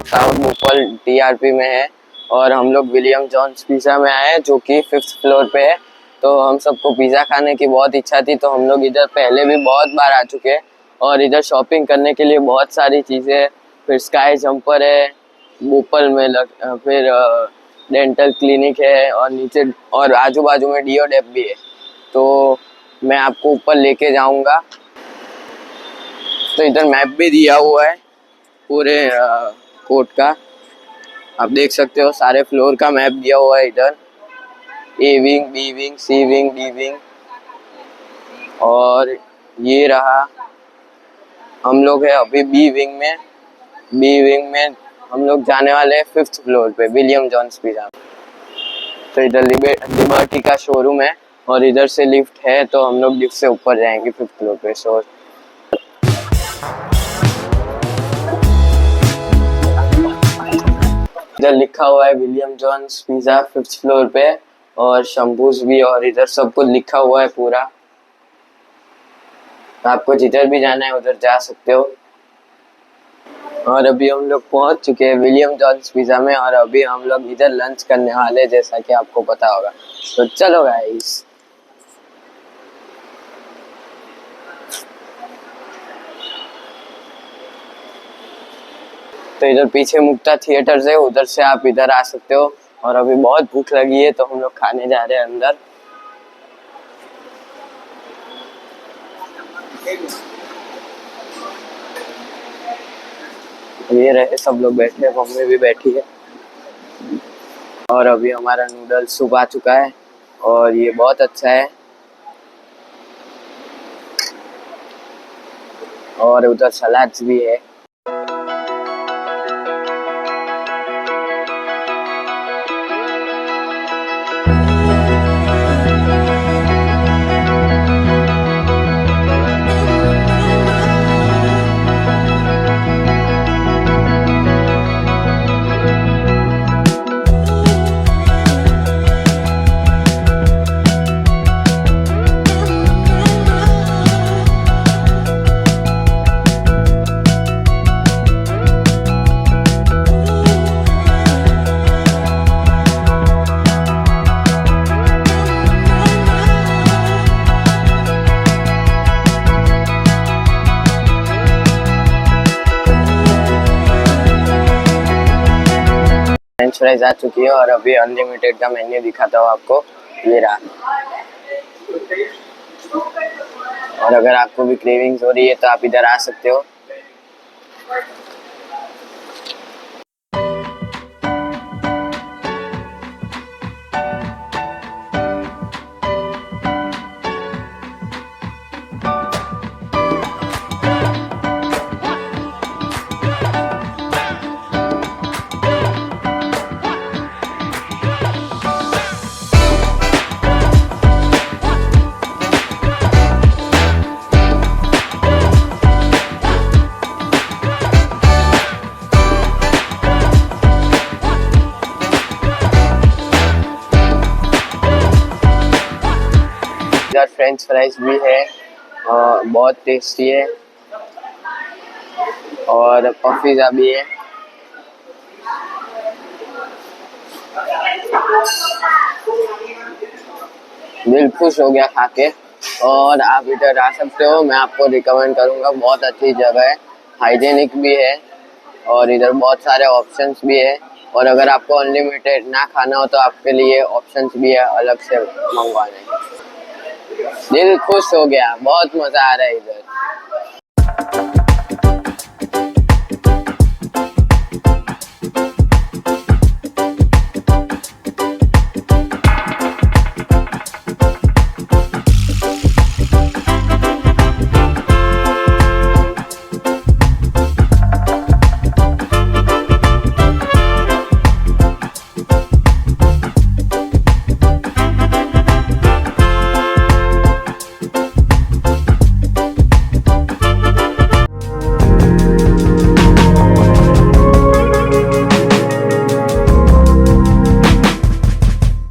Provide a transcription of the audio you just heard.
South Bhopal TRP में है और हम लोग विलियम जॉन्स पिज़्ज़ा में आए हैं जो कि 5th फ्लोर पे है। तो हम सबको पिज़्ज़ा खाने की बहुत इच्छा थी, तो हम लोग इधर पहले भी बहुत बार आ चुके हैं और इधर शॉपिंग करने के लिए बहुत सारी चीज़ें, फिर स्काई जंपर है भोपाल में, फिर डेंटल क्लिनिक है और नीचे और आजू बाजू में डिओडेप भी है। तो मैं आपको ऊपर लेके जाऊंगा। तो इधर मैप भी दिया हुआ है पूरे कोर्ट का, आप देख सकते हो सारे फ्लोर का मैप दिया हुआ है इधर, A wing, B wing, C wing, D wing. और ये रहा, हम लोग है अभी बी विंग में। बी विंग में हम लोग जाने वाले हैं 5th फ्लोर पे विलियम जॉन्स पिज़्ज़ा। तो इधर लिबर्टी का शोरूम है और इधर से लिफ्ट है, तो हम लोग लिफ्ट से ऊपर जाएंगे 5th फ्लोर पे। सो इधर लिखा हुआ है William Jones pizza 5th floor पे, और शंपूस भी, और इधर सब कुछ लिखा हुआ है पूरा। आपको जिधर भी जाना है उधर जा सकते हो। और अभी हम लोग पहुंच चुके हैं विलियम जॉन्स पिज़्ज़ा में और अभी हम लोग इधर लंच करने वाले, जैसा कि आपको पता होगा। तो चलो गाइस। तो इधर पीछे मुक्ता थिएटर्स है, उधर से आप इधर आ सकते हो। और अभी बहुत भूख लगी है तो हम लोग खाने जा रहे हैं अंदर। ये रहे सब लोग बैठे, मम्मी भी बैठी है। और अभी हमारा नूडल्स सूप आ चुका है और ये बहुत अच्छा है। और उधर सलाड्स भी है। फ्रेंच फ्राइज आ चुकी है और अभी अनलिमिटेड का मेन्यू दिखाता हूँ आपको, ये रहा। और अगर आपको भी क्रेविंग्स हो रही है तो आप इधर आ सकते हो। फ्रेंच फ्राइज भी है, बहुत टेस्टी है। और पिज़्ज़ा भी है। दिल खुश हो गया खा के। और आप इधर आ सकते हो, मैं आपको रिकमेंड करूँगा, बहुत अच्छी जगह है, हाइजेनिक भी है और इधर बहुत सारे ऑप्शंस भी है। और अगर आपको अनलिमिटेड ना खाना हो तो आपके लिए ऑप्शंस भी है अलग से मंगवाने। दिल खुश हो गया, बहुत मजा आ रहा है इधर।